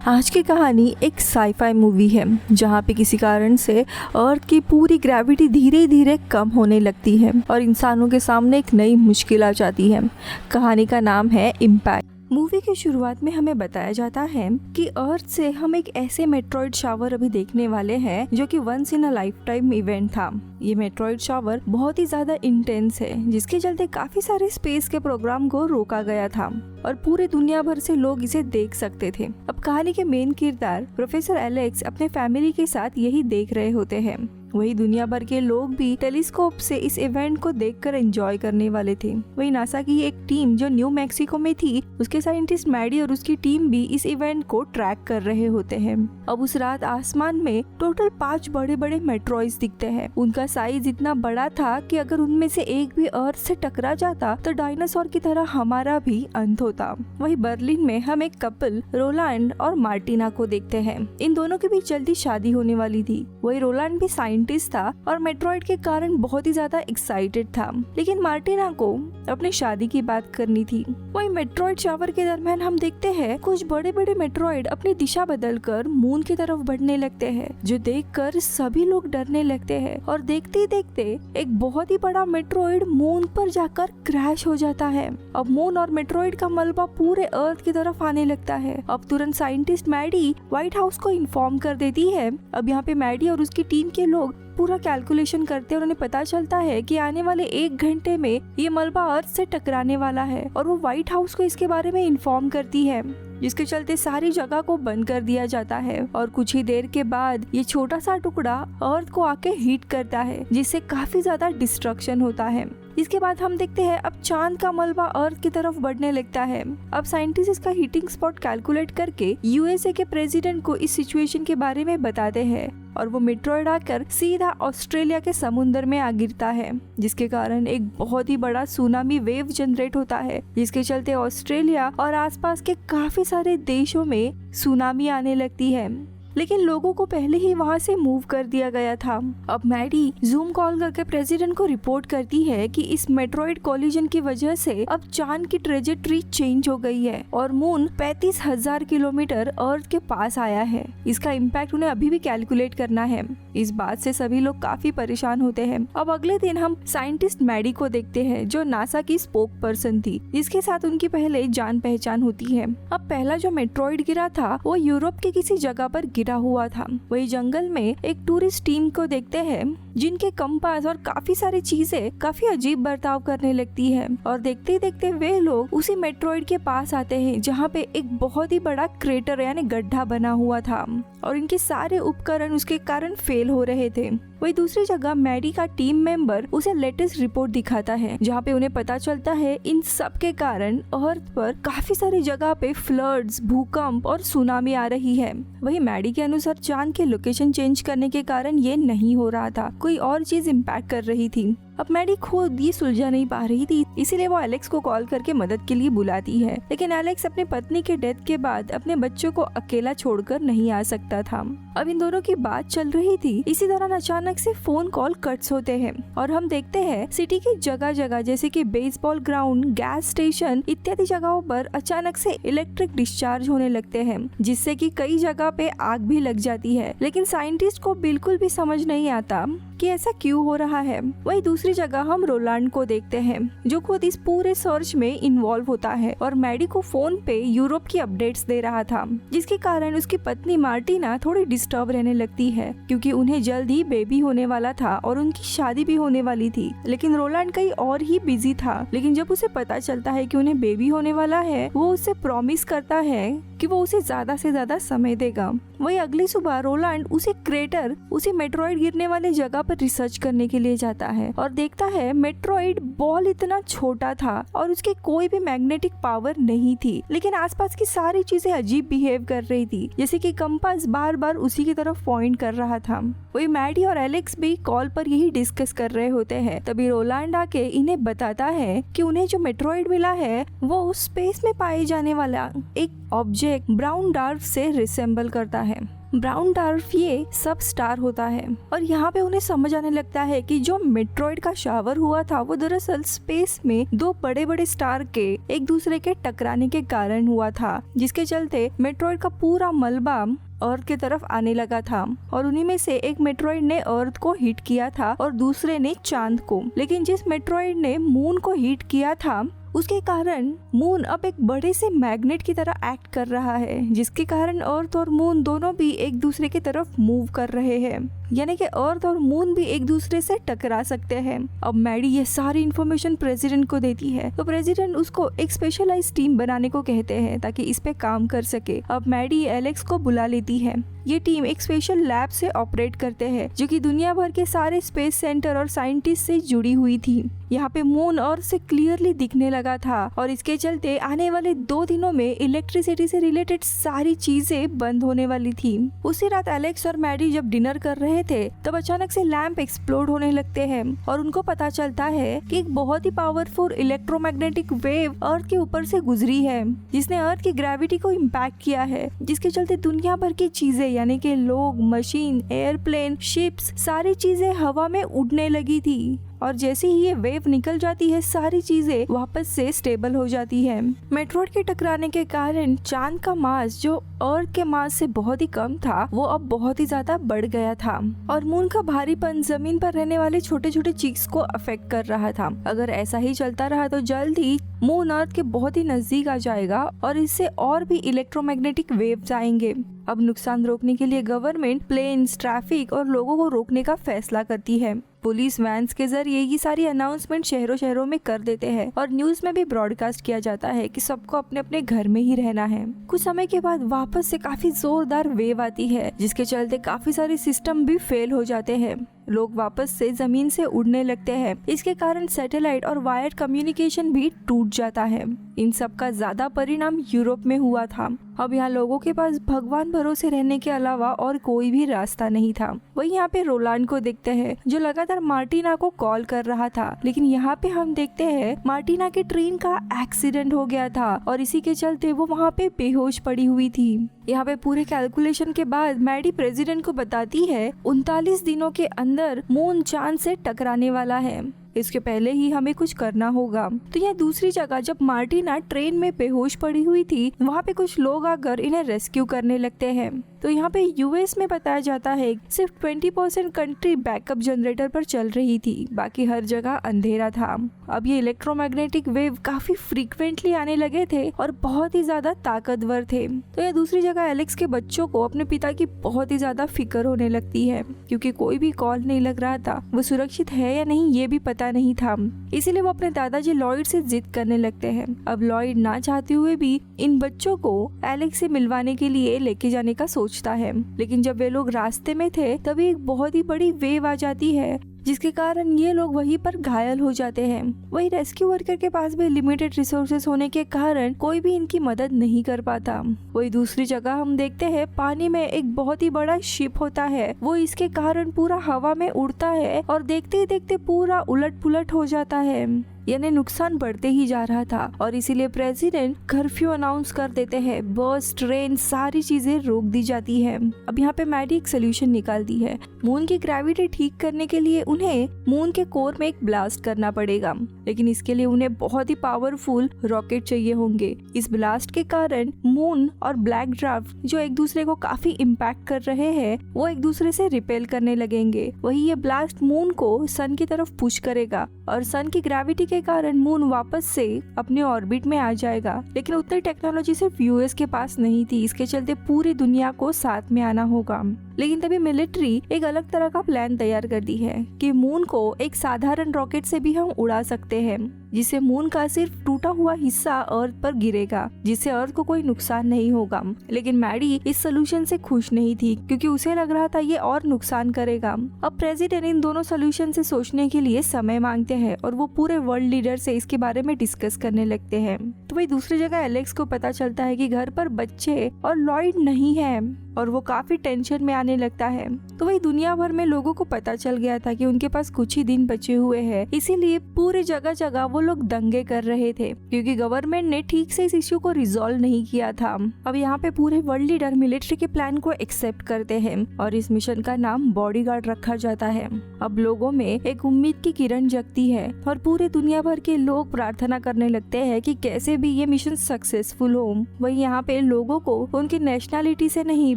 आज की कहानी एक साईफाई मूवी है जहाँ पे किसी कारण से अर्थ की पूरी ग्रेविटी धीरे धीरे कम होने लगती है और इंसानों के सामने एक नई मुश्किल आ जाती है। कहानी का नाम है इम्पैक्ट। मूवी की शुरुआत में हमें बताया जाता है कि अर्थ से हम एक ऐसे मेट्रॉइड शावर अभी देखने वाले हैं जो कि once in a life time event था। ये मेट्रॉइड शावर बहुत ही ज्यादा इंटेंस है जिसके चलते काफी सारे स्पेस के प्रोग्राम को रोका गया था और पूरे दुनिया भर से लोग इसे देख सकते थे। अब कहानी के मेन किरदार प्रोफेसर एलेक्स अपने फैमिली के साथ यही देख रहे होते हैं। वही दुनिया भर के लोग भी टेलीस्कोप से इस इवेंट को देखकर एंजॉय करने वाले थे। वही नासा की एक टीम जो न्यू मैक्सिको में थी, उसके साइंटिस्ट मैडी और उसकी टीम भी इस इवेंट को ट्रैक कर रहे होते हैं। अब उस रात आसमान में टोटल 5 बड़े बड़े मेट्रॉइड्स दिखते हैं। उनका साइज इतना बड़ा था कि अगर उनमें से एक भी अर्थ से टकरा जाता तो डायनासोर की तरह हमारा भी अंत होता। वही बर्लिन में हम एक कपल रोलैंड और मार्टिना को देखते हैं। इन दोनों के बीच जल्दी शादी होने वाली थी। वही रोलैंड भी साइंटिस्ट था और मेट्रॉइड के कारण बहुत ही ज्यादा एक्साइटेड था, लेकिन मार्टिना को अपनी शादी की बात करनी थी। वही मेट्रॉइड शावर के दरमियान हम देखते हैं कुछ बड़े बड़े मेट्रॉइड अपनी दिशा बदलकर मून की तरफ बढ़ने लगते हैं, जो देखकर सभी लोग डरने लगते हैं और देखते ही देखते एक बहुत ही बड़ा मेट्रॉइड मून पर जाकर क्रैश हो जाता है। अब मून और मेट्रॉइड का मलबा पूरे अर्थ की तरफ आने लगता है। अब तुरंत साइंटिस्ट मैडी व्हाइट हाउस को इन्फॉर्म कर देती है। अब यहाँ पे मैडी और उसकी टीम के लोग पूरा कैलकुलेशन करते हैं और उन्हें पता चलता है कि आने वाले 1 घंटे में ये मलबा अर्थ से टकराने वाला है और वो व्हाइट हाउस को इसके बारे में इन्फॉर्म करती है, जिसके चलते सारी जगह को बंद कर दिया जाता है और कुछ ही देर के बाद ये छोटा सा टुकड़ा अर्थ को आके हीट करता है, जिससे काफी ज्यादा डिस्ट्रक्शन होता है। इसके बाद हम देखते हैं अब चांद का मलबा अर्थ की तरफ बढ़ने लगता है। अब साइंटिस्ट इसका हीटिंग स्पॉट कैलकुलेट करके यूएसए के प्रेसिडेंट को इस सिचुएशन के बारे में बताते हैं और वो मेट्रॉइड आकर सीधा ऑस्ट्रेलिया के समुद्र में आ गिरता है, जिसके कारण एक बहुत ही बड़ा सुनामी वेव जनरेट होता है, जिसके चलते ऑस्ट्रेलिया और आसपास के काफी सारे देशों में सुनामी आने लगती है। लेकिन लोगों को पहले ही वहां से मूव कर दिया गया था। अब मैडी जूम कॉल करके प्रेसिडेंट को रिपोर्ट करती है कि इस मेट्रॉइड कोलिजन की वजह से अब चांद की ट्रेजेक्टरी चेंज हो गई है और मून 35,000 किलोमीटर अर्थ के पास आया है। इसका इम्पैक्ट उन्हें अभी भी कैलकुलेट करना है। इस बात से सभी लोग काफी परेशान होते हैं। अब अगले दिन हम साइंटिस्ट मैडी को देखते हैं जो नासा की स्पोक पर्सन थी, जिसके साथ उनकी पहले जान पहचान होती है। अब पहला जो मेट्रॉइड गिरा था वो यूरोप के किसी जगह पर गिरा हुआ था। वही जंगल में एक टूरिस्ट टीम को देखते हैं जिनके कंपास और काफी सारी चीजें काफी अजीब बर्ताव करने लगती है और देखते ही देखते वे लोग उसी मेट्रॉइड के पास आते हैं जहाँ पे एक बहुत ही बड़ा क्रेटर यानी गड्ढा बना हुआ था और इनके सारे उपकरण उसके कारण फेल हो रहे थे। वही दूसरी जगह मैडी का टीम मेंबर उसे लेटेस्ट रिपोर्ट दिखाता है जहाँ पे उन्हें पता चलता है इन सब के कारण अर्थ पर काफी सारी जगह पे फ्लड्स, भूकंप और सुनामी आ रही है। वही मैडी के अनुसार चांद के लोकेशन चेंज करने के कारण ये नहीं हो रहा था, कोई और चीज इम्पैक्ट कर रही थी। अब मैडी खुद ये सुलझा नहीं पा रही थी, इसीलिए वो एलेक्स को कॉल करके मदद के लिए बुलाती है, लेकिन एलेक्स अपने पत्नी के डेथ के बाद अपने बच्चों को अकेला छोड़कर नहीं आ सकता था। अब इन दोनों की बात चल रही थी, इसी दौरान अचानक से फोन कॉल कट्स होते हैं और हम देखते हैं सिटी की जगह जगह जैसे कि बेसबॉल ग्राउंड, गैस स्टेशन इत्यादि जगहों पर अचानक से इलेक्ट्रिक डिस्चार्ज होने लगते हैं, जिससे कि कई जगह पे आग भी लग जाती है। लेकिन साइंटिस्ट को बिल्कुल भी समझ नहीं आता कि ऐसा क्यों हो रहा है। वही दूसरी जगह हम रोलैंड को देखते हैं जो खुद इस पूरे सर्च में इन्वॉल्व होता है और मैडी को फोन पे यूरोप की अपडेट्स दे रहा था, जिसके कारण उसकी पत्नी मार्टिना थोड़ी डिस्टर्ब रहने लगती है क्योंकि उन्हें जल्द ही बेबी होने वाला था और उनकी शादी भी होने वाली थी। लेकिन रोलैंड कहीं और ही बिजी था। लेकिन जब उसे पता चलता है कि उन्हें बेबी होने वाला है, वो उससे प्रॉमिस करता है कि वो उसे ज्यादा से ज्यादा समय देगा। वही अगली सुबह रोलैंड उसी क्रेटर, उसी मेट्रॉइड गिरने वाले जगह पर रिसर्च करने के लिए जाता है और देखता है मेट्रॉइड बॉल इतना छोटा था और उसकी कोई भी मैग्नेटिक पावर नहीं थी, लेकिन आसपास की सारी चीजें अजीब बिहेव कर रही थी, जैसे कि कंपास बार बार उसी की तरफ पॉइंट कर रहा था। वही मैडी और एलेक्स भी कॉल पर यही डिस्कस कर रहे होते हैं। तभी रोलैंड आके इन्हें बताता है कि उन्हें जो मेट्रॉइड मिला है वो स्पेस में पाए जाने वाला एक ऑब्जेक्ट ब्राउन डार्क से रिसेंबल करता है। ब्राउन डार्फ ये सब स्टार होता है और यहाँ पे उन्हें समझ आने लगता है कि जो मेट्रॉइड का शावर हुआ था वो दरअसल स्पेस में दो बड़े बड़े स्टार के एक दूसरे के टकराने के कारण हुआ था, जिसके चलते मेट्रॉइड का पूरा मलबा अर्थ की तरफ आने लगा था और उन्हीं में से एक मेट्रॉइड ने अर्थ को हिट किया था और दूसरे ने चांद को। लेकिन जिस मेट्रॉइड ने मून को हिट किया था उसके कारण मून अब एक बड़े से मैग्नेट की तरह एक्ट कर रहा है, जिसके कारण अर्थ और मून दोनों भी एक दूसरे की तरफ मूव कर रहे हैं, यानी कि अर्थ और मून भी एक दूसरे से टकरा सकते हैं। अब मैडी ये सारी इन्फॉर्मेशन प्रेसिडेंट को देती है तो प्रेसिडेंट उसको एक स्पेशलाइज टीम बनाने को कहते हैं ताकि इस पे काम कर सके। अब मैडी एलेक्स को बुला लेती है। ये टीम एक स्पेशल लैब से ऑपरेट करते हैं जो कि दुनिया भर के सारे स्पेस सेंटर और साइंटिस्ट से जुड़ी हुई थी। यहाँ पे मून अर्थ से क्लियरली दिखने लगा था और इसके चलते आने वाले 2 दिनों में इलेक्ट्रिसिटी से रिलेटेड सारी चीजें बंद होने वाली थी। उसी रात एलेक्स और मैडी जब डिनर कर रहे थे तब अचानक से लैंप एक्सप्लोड होने लगते हैं और उनको पता चलता है कि एक बहुत ही पावरफुल इलेक्ट्रोमैग्नेटिक वेव अर्थ के ऊपर से गुजरी है, जिसने अर्थ की ग्रेविटी को इम्पैक्ट किया है, जिसके चलते दुनिया भर की चीजें यानी कि लोग, मशीन, एयरप्लेन, शिप्स, सारी चीजें हवा में उड़ने लगी थी और जैसे ही ये वेव निकल जाती है सारी चीजें वापस से स्टेबल हो जाती है। मेट्रॉइड के टकराने के कारण चांद का मास जो अर्थ के मास से बहुत ही कम था वो अब बहुत ही ज्यादा बढ़ गया था और मून का भारीपन जमीन पर रहने वाले छोटे छोटे चीज को अफेक्ट कर रहा था। अगर ऐसा ही चलता रहा तो जल्द ही मून अर्थ के बहुत ही नजदीक आ जाएगा और इससे और भी इलेक्ट्रोमैग्नेटिक वेव्स आएंगे। अब नुकसान रोकने के लिए गवर्नमेंट प्लेन्स, ट्रैफिक और लोगों को रोकने का फैसला करती है। पुलिस वैन्स के जरिए ये सारी अनाउंसमेंट शहरों शहरों में कर देते हैं और न्यूज में भी ब्रॉडकास्ट किया जाता है कि सबको अपने अपने घर में ही रहना है। कुछ समय के बाद वापस से काफी जोरदार वेव आती है जिसके चलते काफी सारे सिस्टम भी फेल हो जाते हैं। लोग वापस से जमीन से उड़ने लगते हैं। इसके कारण सैटेलाइट और वायर्ड कम्युनिकेशन भी टूट जाता है। इन सब का ज्यादा परिणाम यूरोप में हुआ था। अब यहाँ लोगों के पास भगवान भरोसे रहने के अलावा और कोई भी रास्ता नहीं था। वही यहाँ पे रोलांड को देखते हैं जो लगातार मार्टिना को कॉल कर रहा था, लेकिन यहाँ पे हम देखते हैं मार्टिना के ट्रेन का एक्सीडेंट हो गया था और इसी के चलते वो वहाँ पे बेहोश पड़ी हुई थी। यहाँ पे पूरे कैलकुलेशन के बाद मैडी प्रेसिडेंट को बताती है 39 दिनों के अंदर मून चांद से टकराने वाला है, इसके पहले ही हमें कुछ करना होगा। तो यह दूसरी जगह जब मार्टिना ट्रेन में बेहोश पड़ी हुई थी वहाँ पे कुछ लोग आकर इन्हें रेस्क्यू करने लगते हैं। तो यहाँ पे यूएस में बताया जाता है सिर्फ 20% कंट्री बैकअप जनरेटर पर चल रही थी, बाकी हर जगह अंधेरा था। अब ये इलेक्ट्रोमैग्नेटिक वेव काफी फ्रीक्वेंटली आने लगे थे और बहुत ही ज्यादा ताकतवर थे। तो यह दूसरी जगह एलेक्स के बच्चों को अपने पिता की बहुत ही ज्यादा फिक्र होने लगती है क्योंकि कोई भी कॉल नहीं लग रहा था, वो सुरक्षित है या नहीं ये भी पता नहीं था। इसीलिए वो अपने दादाजी लॉयड से जिद करने लगते हैं। अब लॉयड ना चाहते हुए भी इन बच्चों को एलेक्स से मिलवाने के लिए लेके जाने का सोचता है, लेकिन जब वे लोग रास्ते में थे तभी एक बहुत ही बड़ी वेव आ जाती है जिसके कारण ये लोग वहीं पर घायल हो जाते हैं। वही रेस्क्यू वर्कर के पास भी लिमिटेड रिसोर्सेस होने के कारण कोई भी इनकी मदद नहीं कर पाता। वही दूसरी जगह हम देखते हैं पानी में एक बहुत ही बड़ा शिप होता है, वो इसके कारण पूरा हवा में उड़ता है और देखते ही देखते पूरा उलट पुलट हो जाता है, यानी नुकसान बढ़ते ही जा रहा था और इसीलिए प्रेसिडेंट कर्फ्यू अनाउंस कर देते हैं। बस, ट्रेन, सारी चीजें रोक दी जाती है। अब यहाँ पे मैडी एक सोल्यूशन निकालती है। मून की ग्रेविटी ठीक करने के लिए उन्हें मून के कोर में एक ब्लास्ट करना पड़ेगा, लेकिन इसके लिए उन्हें बहुत ही पावरफुल रॉकेट चाहिए होंगे। इस ब्लास्ट के कारण मून और ब्लैक ड्राफ्ट जो एक दूसरे को काफी इम्पैक्ट कर रहे हैं वो एक दूसरे से रिपेल करने लगेंगे। वही ये ब्लास्ट मून को सन की तरफ पुश करेगा और सन की ग्रेविटी के कारण मून वापस से अपने ऑर्बिट में आ जाएगा, लेकिन उतनी टेक्नोलॉजी सिर्फ यूएस के पास नहीं थी, इसके चलते पूरी दुनिया को साथ में आना होगा। लेकिन तभी मिलिट्री एक अलग तरह का प्लान तैयार कर दी है कि मून को एक साधारण रॉकेट से भी हम उड़ा सकते हैं, जिससे मून का सिर्फ टूटा हुआ हिस्सा अर्थ पर गिरेगा, जिससे अर्थ को कोई नुकसान नहीं होगा। लेकिन मैडी इस सोल्यूशन से खुश नहीं थी क्योंकि उसे लग रहा था ये और नुकसान करेगा। अब प्रेसिडेंट इन दोनों सोल्यूशन से सोचने के लिए समय मांगते हैं और वो पूरे वर्ल्ड लीडर से इसके बारे में डिस्कस करने लगते हैं। तो वही दूसरी जगह एलेक्स को पता चलता है कि घर पर बच्चे और लॉयड नहीं है। और वो काफी टेंशन में आने लगता है। तो वही दुनिया भर में लोगों को पता चल गया था कि उनके पास कुछ ही दिन बचे हुए हैं, इसीलिए पूरे जगह जगह वो लोग दंगे कर रहे थे क्योंकि गवर्नमेंट ने ठीक से इस इश्यू को रिजॉल्व नहीं किया था। अब यहाँ पे पूरे वर्ल्ड लीडर मिलिट्री के प्लान को एक्सेप्ट करते हैं और इस मिशन का नाम बॉडीगार्ड रखा जाता है। अब लोगों में एक उम्मीद की किरण जगती है और पूरे दुनिया भर के लोग प्रार्थना करने लगते हैं कि कैसे भी ये मिशन सक्सेसफुल हो। वही यहाँ पे लोगों को उनकी नेशनैलिटी से नहीं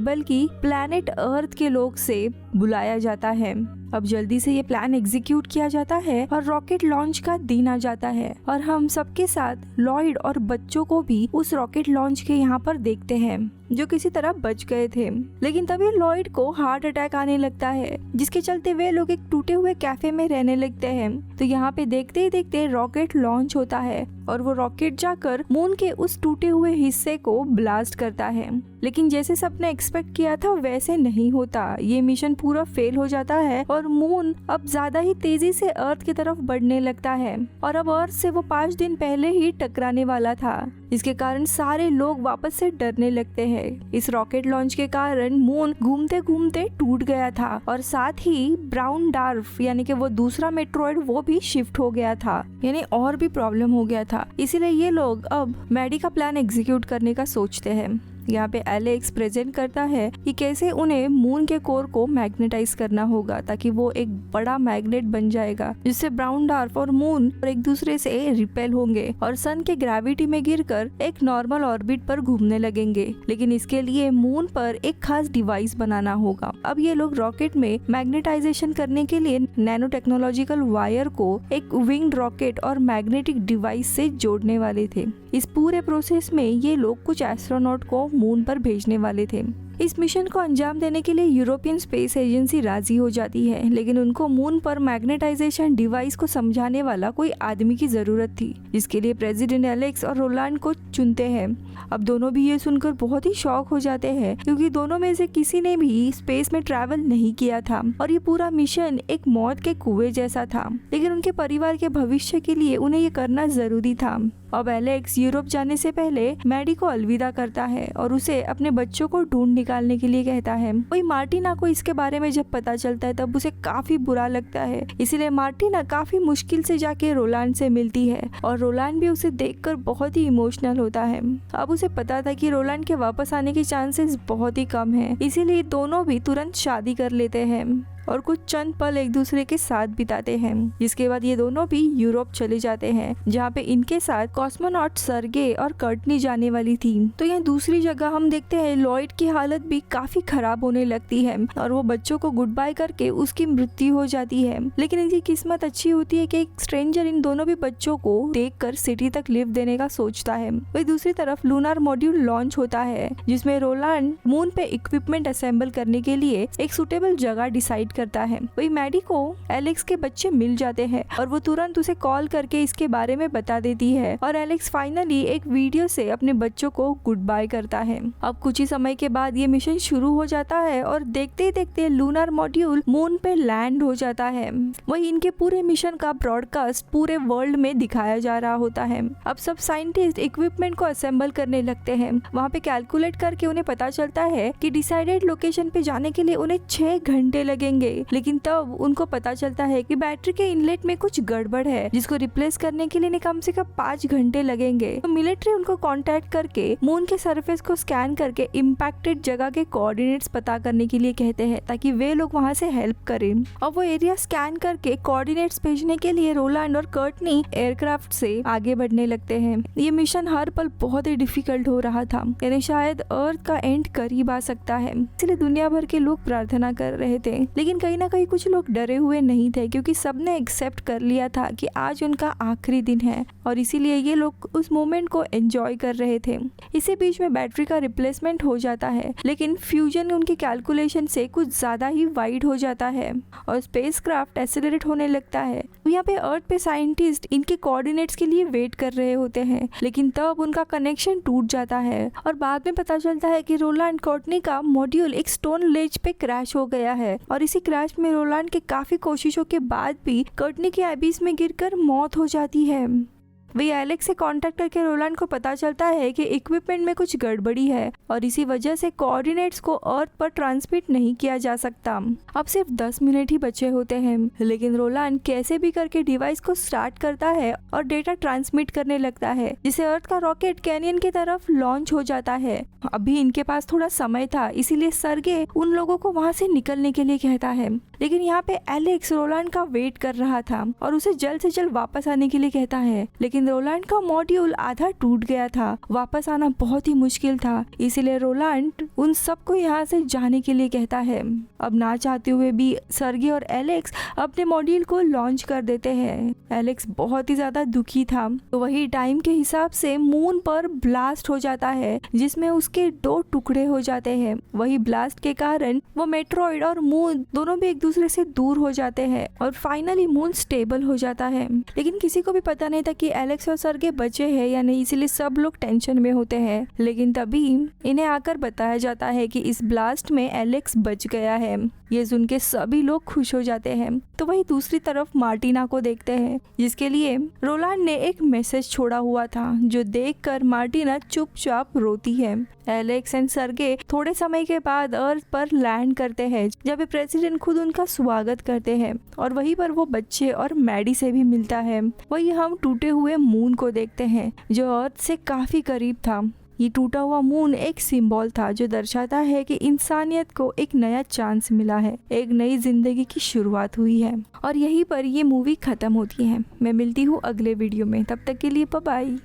बल्कि प्लैनेट अर्थ के लोग से बुलाया जाता है। अब जल्दी से ये प्लान एग्जीक्यूट किया जाता है और रॉकेट लॉन्च का दिन आ जाता है और हम सबके साथ लॉयड और बच्चों को भी उस रॉकेट लॉन्च के यहाँ पर देखते हैं जो किसी तरह बच गए थे। लेकिन तभी लॉयड को हार्ट अटैक आने लगता है जिसके चलते वे लोग एक टूटे हुए कैफे में रहने लगते हैं। तो यहाँ पे देखते ही देखते रॉकेट लॉन्च होता है और वो रॉकेट जाकर मून के उस टूटे हुए हिस्से को ब्लास्ट करता है। लेकिन जैसे सबने एक्सपेक्ट किया था वैसे नहीं होता, ये मिशन पूरा फेल हो जाता है और मून अब ज्यादा ही तेजी से अर्थ की तरफ बढ़ने लगता है और अब अर्थ से वो 5 दिन पहले ही टकराने वाला था, जिसके कारण सारे लोग वापस से डरने लगते हैं। इस रॉकेट लॉन्च के कारण मून घूमते घूमते टूट गया था और साथ ही ब्राउन डार्फ यानी कि वो दूसरा मेट्रॉइड वो भी शिफ्ट हो गया था, यानी और भी प्रॉब्लम हो गया था। इसीलिए ये लोग अब मैडी का प्लान एग्जीक्यूट करने का सोचते हैं। यहाँ पे एलेक्स प्रेजेंट करता है कि कैसे उन्हें मून के कोर को मैग्नेटाइज करना होगा ताकि वो एक बड़ा मैग्नेट बन जाएगा जिससे ब्राउन डार्फ और मून एक दूसरे से रिपेल होंगे और सन के ग्रेविटी में गिरकर एक नॉर्मल ऑर्बिट पर घूमने लगेंगे। लेकिन इसके लिए मून पर एक खास डिवाइस बनाना होगा। अब ये लोग रॉकेट में मैग्नेटाइजेशन करने के लिए नैनो टेक्नोलॉजिकल वायर को एक विंग्ड रॉकेट और मैग्नेटिक डिवाइस से जोड़ने वाले थे। इस पूरे प्रोसेस में ये लोग कुछ एस्ट्रोनॉट को मून पर भेजने वाले थे। इस मिशन को अंजाम देने के लिए यूरोपियन स्पेस एजेंसी राजी हो जाती है, लेकिन उनको मून पर मैग्नेटाइजेशन डिवाइस को समझाने वाला कोई आदमी की जरूरत थी, जिसके लिए प्रेसिडेंट एलेक्स और रोलैंड को चुनते हैं। अब दोनों भी ये सुनकर बहुत ही शॉक हो जाते हैं क्योंकि दोनों में से किसी ने भी स्पेस में ट्रैवल नहीं किया था और ये पूरा मिशन एक मौत के कुएं जैसा था, लेकिन उनके परिवार के भविष्य के लिए उन्हें ये करना जरूरी था। अब एलेक्स यूरोप जाने से पहले मैडी को अलविदा करता है और उसे अपने बच्चों को ढूंढ निकालने के लिए कहता है। वही मार्टिना को इसके बारे में जब पता चलता है तब उसे काफी बुरा लगता है, इसीलिए मार्टिना काफी मुश्किल से जाके रोलैंड से मिलती है और रोलैंड भी उसे देखकर बहुत ही इमोशनल होता है। अब उसे पता था कि रोलैंड के वापस आने के चांसेस बहुत ही कम है, इसीलिए दोनों भी तुरंत शादी कर लेते हैं और कुछ चंद पल एक दूसरे के साथ बिताते हैं। जिसके बाद ये दोनों भी यूरोप चले जाते हैं जहाँ पे इनके साथ कॉस्मोनॉट सर्गे और कर्टनी जाने वाली थी। तो यहाँ दूसरी जगह हम देखते हैं लॉयड की हालत भी काफी खराब होने लगती है और वो बच्चों को गुड बाय करके उसकी मृत्यु हो जाती है। लेकिन इनकी किस्मत अच्छी होती है कि एक स्ट्रेंजर इन दोनों भी बच्चों को देखकर सिटी तक लिफ्ट देने का सोचता है। वही दूसरी तरफ लूनार मॉड्यूल लॉन्च होता है जिसमें रोलैंड मून पे इक्विपमेंट असेंबल करने के लिए एक सुटेबल जगह डिसाइड करता है। वही मैडी को एलेक्स के बच्चे मिल जाते हैं और वो तुरंत उसे कॉल करके इसके बारे में बता देती है और एलेक्स फाइनली एक वीडियो से अपने बच्चों को गुड बाय करता है। अब कुछ ही समय के बाद ये मिशन शुरू हो जाता है और देखते ही देखते लूनार मॉड्यूल मून पे लैंड हो जाता है। वही इनके पूरे मिशन का ब्रॉडकास्ट पूरे वर्ल्ड में दिखाया जा रहा होता है। अब सब साइंटिस्ट इक्विपमेंट को असेंबल करने लगते हैं। वहाँ पे कैलकुलेट करके उन्हें पता चलता है कि डिसाइडेड लोकेशन पे जाने के लिए उन्हें 6 घंटे लगेंगे। लेकिन तब उनको पता चलता है कि बैटरी के इनलेट में कुछ गड़बड़ है जिसको रिप्लेस करने के लिए कम से कम 5 घंटे लगेंगे। तो मिलिट्री उनको कांटेक्ट करके मून के सरफेस को स्कैन करके इम्पैक्टेड जगह के कोऑर्डिनेट्स पता करने के लिए कहते हैं ताकि वे लोग वहां से हेल्प करें। और वो एरिया स्कैन करके कोऑर्डिनेट्स भेजने के लिए रोलैंड और कर्टनी एयरक्राफ्ट से आगे बढ़ने लगते हैं। ये मिशन हर पल बहुत ही डिफिकल्ट हो रहा था, यानी शायद अर्थ का एंड करीब आ सकता है, इसलिए दुनिया भर के लोग प्रार्थना कर रहे थे। लेकिन कहीं ना कहीं कुछ लोग डरे हुए नहीं थे क्योंकि सबने एक्सेप्ट कर लिया था कि आज उनका आखिरी दिन है और इसीलिए ये लोग उस मोमेंट को एंजॉय कर रहे थे। इसी बीच में बैटरी का रिप्लेसमेंट हो जाता है, लेकिन फ्यूजन उनकी कैलकुलेशन से कुछ ज्यादा ही वाइड हो जाता है और स्पेसक्राफ्ट एक्सेलरेट होने लगता है। यहाँ पे अर्थ पे साइंटिस्ट इनके कोऑर्डिनेट्स के लिए वेट कर रहे होते हैं, लेकिन तब उनका कनेक्शन टूट जाता है और बाद में पता चलता है कि रोलैंड कर्टनी का मॉड्यूल एक स्टोन लेज पे क्रैश हो गया है और इसी क्रैश में रोलैंड के काफी कोशिशों के बाद भी कर्टनी के एबिस में गिरकर मौत हो जाती है। वही एलेक्स से कांटेक्ट करके रोलैंड को पता चलता है कि इक्विपमेंट में कुछ गड़बड़ी है और इसी वजह से कोऑर्डिनेट्स को अर्थ पर ट्रांसमिट नहीं किया जा सकता। अब सिर्फ 10 मिनट ही बचे होते हैं, लेकिन रोलैंड कैसे भी करके डिवाइस को स्टार्ट करता है और डेटा ट्रांसमिट करने लगता है, जिससे अर्थ का रॉकेट कैनियन की तरफ लॉन्च हो जाता है। अभी इनके पास थोड़ा समय था, इसीलिए सर्गे उन लोगों को वहाँ से निकलने के लिए कहता है, लेकिन यहाँ पे एलेक्स रोलैंड का वेट कर रहा था और उसे जल्द से जल्द वापस आने के लिए कहता है। लेकिन रोलैंड का मॉड्यूल आधा टूट गया था, वापस आना बहुत ही मुश्किल था, इसीलिए रोलैंड उन सबको यहाँ से जाने के लिए कहता है। अब ना चाहते हुए भी सर्गे और एलेक्स अपने मॉड्यूल को लॉन्च कर देते हैं। एलेक्स बहुत ही ज्यादा दुखी था, तो वही टाइम के हिसाब से मून पर ब्लास्ट हो जाता है, जिसमें उसके 2 टुकड़े हो जाते हैं। वही ब्लास्ट के कारण वो मेट्रॉइड और मून दोनों भी एक दूसरे से दूर हो जाते हैं और फाइनली मून स्टेबल हो जाता है। लेकिन किसी को भी पता नहीं था कि एलेक्स और सर्गे बचे हैं या नहीं, इसलिए सब लोग टेंशन में होते हैं। लेकिन तभी इन्हें आकर बताया जाता है कि इस ब्लास्ट में एलेक्स बच गया है। ये सुन के सभी लोग खुश हो जाते हैं। तो वही दूसरी तरफ मार्टिना को देखते हैं, जिसके लिए रोलैंड ने एक मैसेज छोड़ा हुआ था, जो देखकर मार्टिना चुपचाप रोती है। एलेक्स एंड सर्गे थोड़े समय के बाद अर्थ पर लैंड करते हैं, जब प्रेसिडेंट खुद उनका स्वागत करते हैं और वहीं पर वो बच्चे और मैडी से भी मिलता है। वही हम टूटे हुए मून को देखते हैं, जो अर्थ से काफी करीब था। ये टूटा हुआ मून एक सिंबल था, जो दर्शाता है कि इंसानियत को एक नया चांस मिला है, एक नई जिंदगी की शुरुआत हुई है। और यहीं पर ये मूवी खत्म होती है। मैं मिलती हूँ अगले वीडियो में, तब तक के लिए बाय बाय।